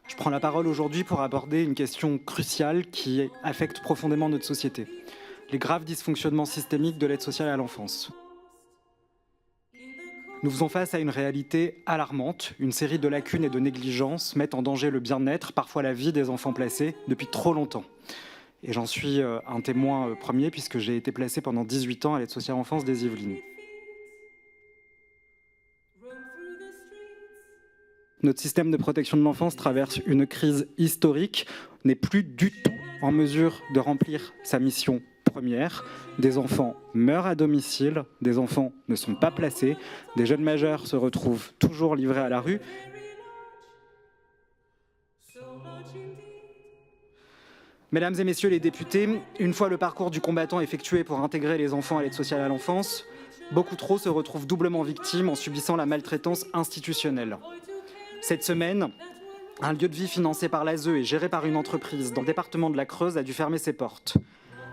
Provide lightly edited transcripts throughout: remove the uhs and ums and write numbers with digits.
Je prends la parole aujourd'hui pour aborder une question cruciale qui affecte profondément notre société. Les graves dysfonctionnements systémiques de l'aide sociale à l'enfance. Nous faisons face à une réalité alarmante. Une série de lacunes et de négligences mettent en danger le bien-être, parfois la vie des enfants placés, depuis trop longtemps. Et j'en suis un témoin premier puisque j'ai été placé pendant 18 ans à l'aide sociale à l'enfance des Yvelines. Notre système de protection de l'enfance traverse une crise historique, n'est plus du tout en mesure de remplir sa mission première. Des enfants meurent à domicile, des enfants ne sont pas placés, des jeunes majeurs se retrouvent toujours livrés à la rue. Mesdames et messieurs les députés, une fois le parcours du combattant effectué pour intégrer les enfants à l'aide sociale à l'enfance, beaucoup trop se retrouvent doublement victimes en subissant la maltraitance institutionnelle. Cette semaine, un lieu de vie financé par l'ASE et géré par une entreprise dans le département de la Creuse a dû fermer ses portes.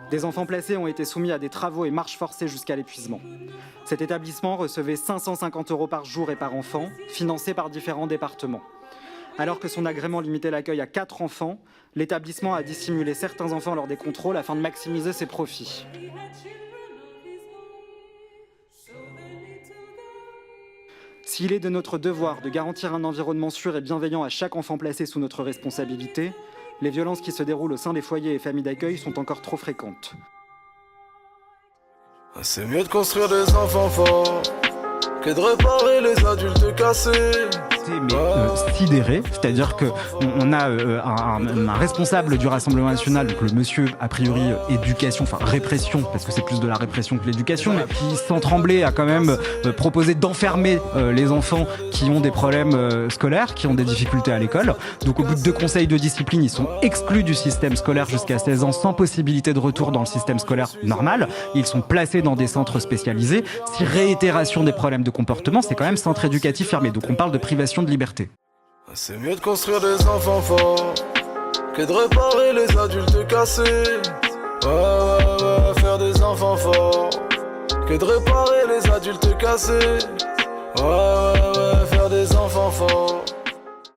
Des enfants placés ont été soumis à des travaux et marches forcées jusqu'à l'épuisement. Cet établissement recevait 550 € par jour et par enfant, financé par différents départements. Alors que son agrément limitait l'accueil à 4 enfants, l'établissement a dissimulé certains enfants lors des contrôles afin de maximiser ses profits. S'il est de notre devoir de garantir un environnement sûr et bienveillant à chaque enfant placé sous notre responsabilité, les violences qui se déroulent au sein des foyers et familles d'accueil sont encore trop fréquentes. C'est mieux de construire des enfants forts que de réparer les adultes cassés. Sidéré, c'est-à-dire que on a un responsable du Rassemblement national, donc le monsieur a priori éducation, enfin répression, parce que c'est plus de la répression que l'éducation, mais qui sans trembler a quand même proposé d'enfermer les enfants qui ont des problèmes scolaires, qui ont des difficultés à l'école. Donc au bout de 2 conseils de discipline, ils sont exclus du système scolaire jusqu'à 16 ans sans possibilité de retour dans le système scolaire normal. Ils sont placés dans des centres spécialisés. Si réitération des problèmes de comportement, c'est quand même centre éducatif fermé. Donc on parle de privation de liberté. C'est mieux de construire des enfants forts que de réparer les adultes cassés. Faire des enfants forts que de réparer les adultes cassés. Faire des enfants forts